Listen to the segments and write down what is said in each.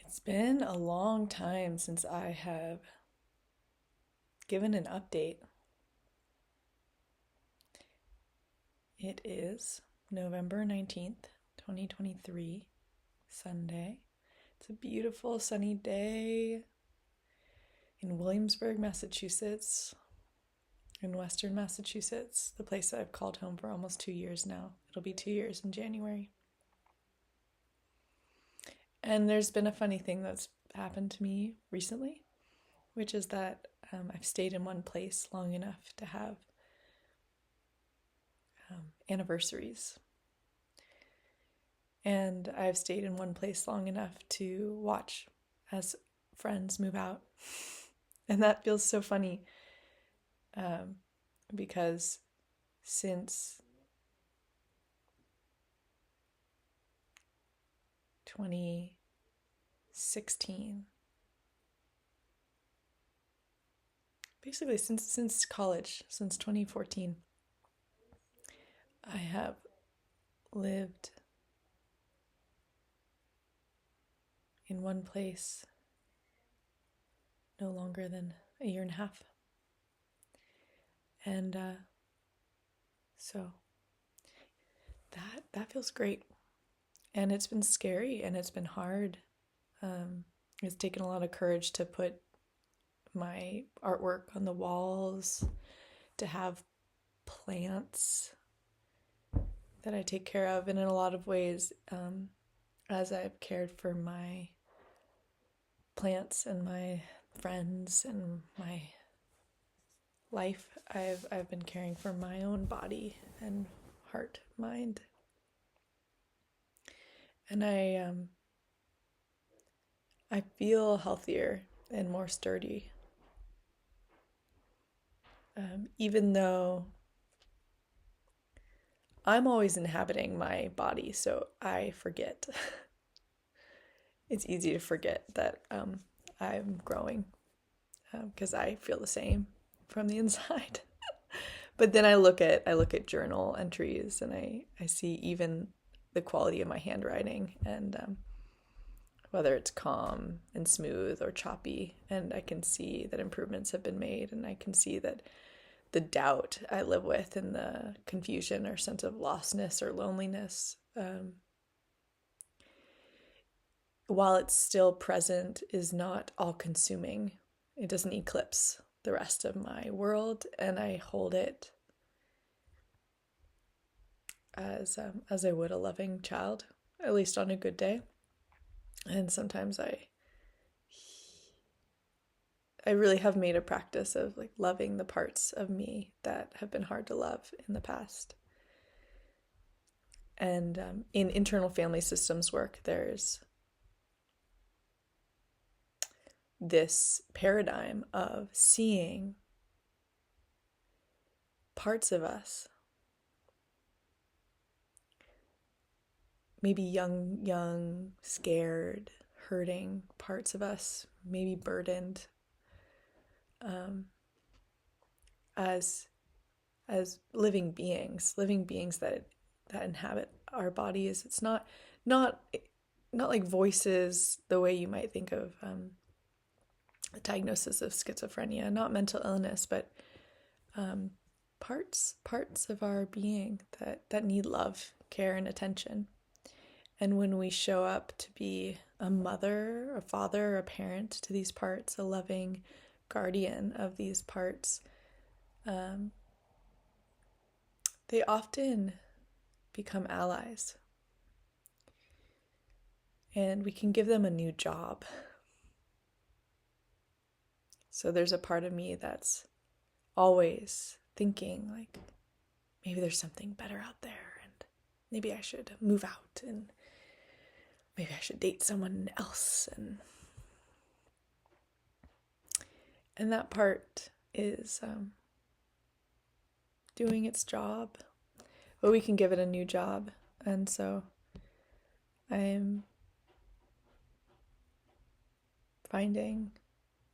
It's been a long time since I have given an update. It is November 19th, 2023, Sunday. It's a beautiful sunny day in Williamsburg, Massachusetts, in Western Massachusetts, the place that I've called home for almost 2 years now. It'll be 2 years in January. And there's been a funny thing that's happened to me recently, which is that I've stayed in one place long enough to have anniversaries. And I've stayed in one place long enough to watch as friends move out. And that feels so funny because since 2016, basically since college, since 2014, I have lived in one place no longer than a year and a half. And so that feels great. And it's been scary and it's been hard. It's taken a lot of courage to put my artwork on the walls, to have plants that I take care of. And in a lot of ways, as I've cared for my plants and my friends and my life, I've been caring for my own body and heart, mind. And I feel healthier and more sturdy. Even though I'm always inhabiting my body, so I forget. It's easy to forget that I'm growing because I feel the same from the inside. But then I look at journal entries and I see even the quality of my handwriting and whether it's calm and smooth or choppy, and I can see that improvements have been made, and I can see that the doubt I live with and the confusion or sense of lostness or loneliness, while it's still present, is not all-consuming. It doesn't eclipse the rest of my world, and I hold it as I would a loving child, at least on a good day. And sometimes I really have made a practice of like loving the parts of me that have been hard to love in the past. And in internal family systems work, there's this paradigm of seeing parts of us, maybe young, scared, hurting parts of us, maybe burdened, as living beings that inhabit our bodies. It's not like voices the way you might think of the diagnosis of schizophrenia, not mental illness, but parts of our being that need love, care, and attention. And when we show up to be a mother, a father, a parent to these parts, a loving guardian of these parts, they often become allies. And we can give them a new job. So there's a part of me that's always thinking like, maybe there's something better out there, and maybe I should move out, and maybe I should date someone else, and that part is doing its job, but we can give it a new job. And so I'm finding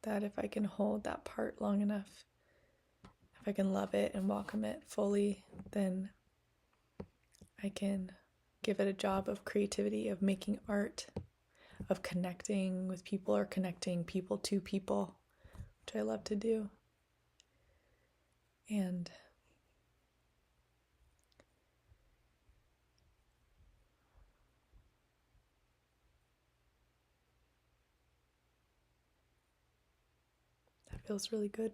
that if I can hold that part long enough, if I can love it and welcome it fully, then I can give it a job of creativity, of making art, of connecting with people or connecting people to people, which I love to do. And that feels really good.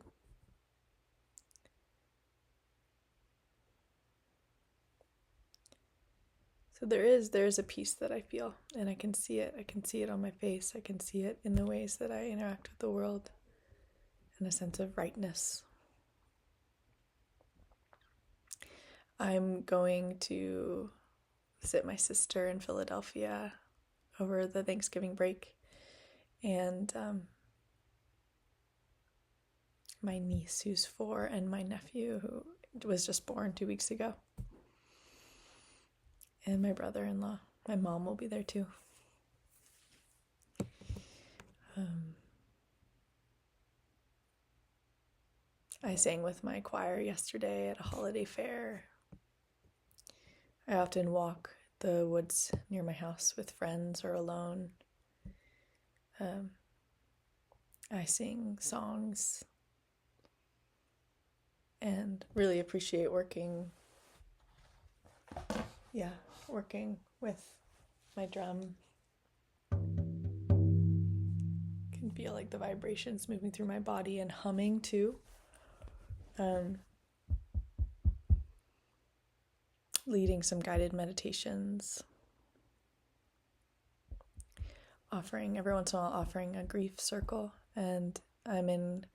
So there is a peace that I feel, and I can see it. I can see it on my face. I can see it in the ways that I interact with the world, and a sense of rightness. I'm going to visit my sister in Philadelphia over the Thanksgiving break, and my niece who's 4 and my nephew who was just born 2 weeks ago, and my brother-in-law. My mom will be there too. I sang with my choir yesterday at a holiday fair. I often walk the woods near my house with friends or alone. I sing songs and really appreciate working with my drum. Can feel like the vibrations moving through my body, and humming too. Leading some guided meditations, every once in a while offering a grief circle, and I'm in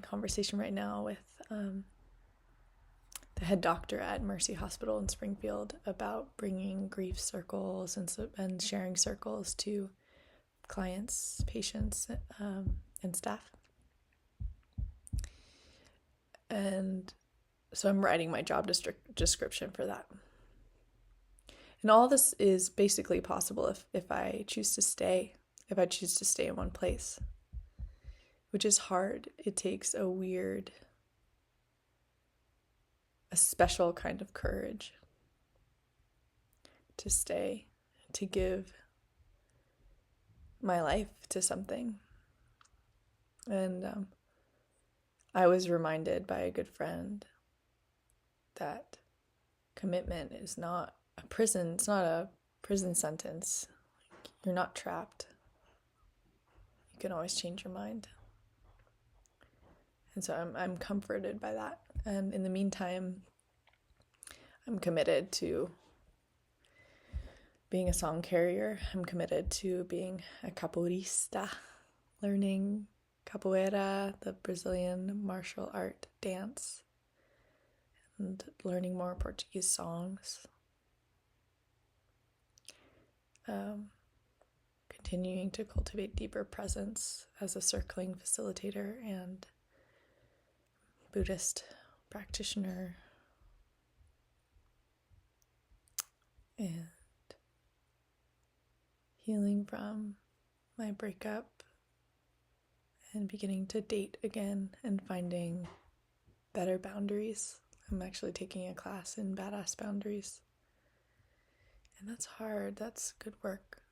conversation right now with the head doctor at Mercy Hospital in Springfield about bringing grief circles and sharing circles to clients, patients, and staff. And so I'm writing my job description for that. And all this is basically possible if I choose to stay in one place, which is hard. It takes a special kind of courage to stay, to give my life to something. And I was reminded by a good friend that commitment is not a prison. It's not a prison sentence. You're not trapped. You can always change your mind. And so I'm comforted by that. And in the meantime, I'm committed to being a song carrier. I'm committed to being a capoeirista, learning capoeira, the Brazilian martial art dance, and learning more Portuguese songs. Continuing to cultivate deeper presence as a circling facilitator and Buddhist practitioner, and healing from my breakup and beginning to date again and finding better boundaries. I'm actually taking a class in badass boundaries, and that's hard. That's good work.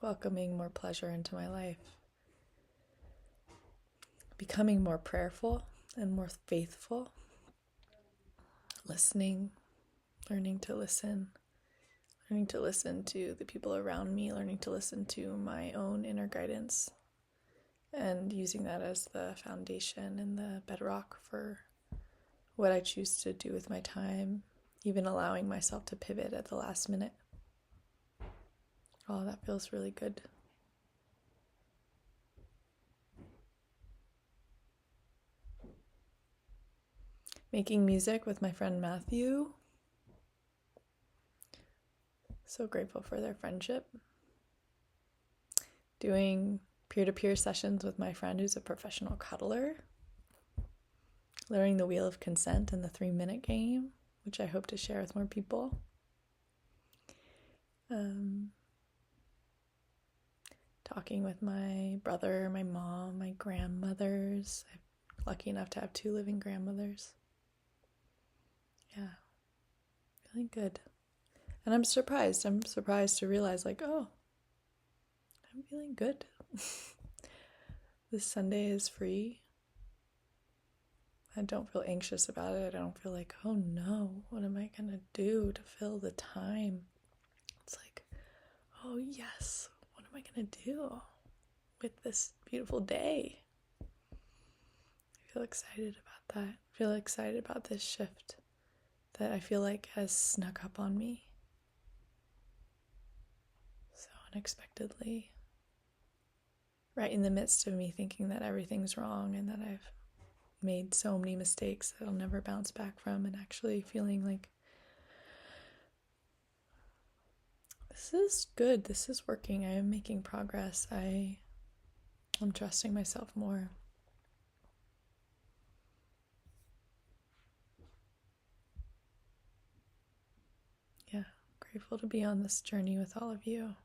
Welcoming more pleasure into my life, becoming more prayerful and more faithful, listening, learning to listen to the people around me, learning to listen to my own inner guidance, and using that as the foundation and the bedrock for what I choose to do with my time, even allowing myself to pivot at the last minute. Oh, that feels really good. Making music with my friend Matthew. So grateful for their friendship. Doing peer-to-peer sessions with my friend who's a professional cuddler. Learning the wheel of consent and the 3-minute game, which I hope to share with more people. Talking with my brother, my mom, my grandmothers. I'm lucky enough to have 2 living grandmothers. Yeah, feeling good. And I'm surprised. I'm surprised to realize, like, oh, I'm feeling good. This Sunday is free. I don't feel anxious about it. I don't feel like, oh no, what am I going to do to fill the time? It's like, oh yes, what am I going to do with this beautiful day? I feel excited about that. I feel excited about this shift that I feel like has snuck up on me so unexpectedly. Right in the midst of me thinking that everything's wrong and that I've made so many mistakes that I'll never bounce back from, and actually feeling like this is good, this is working, I am making progress, I'm trusting myself more. Yeah, grateful to be on this journey with all of you.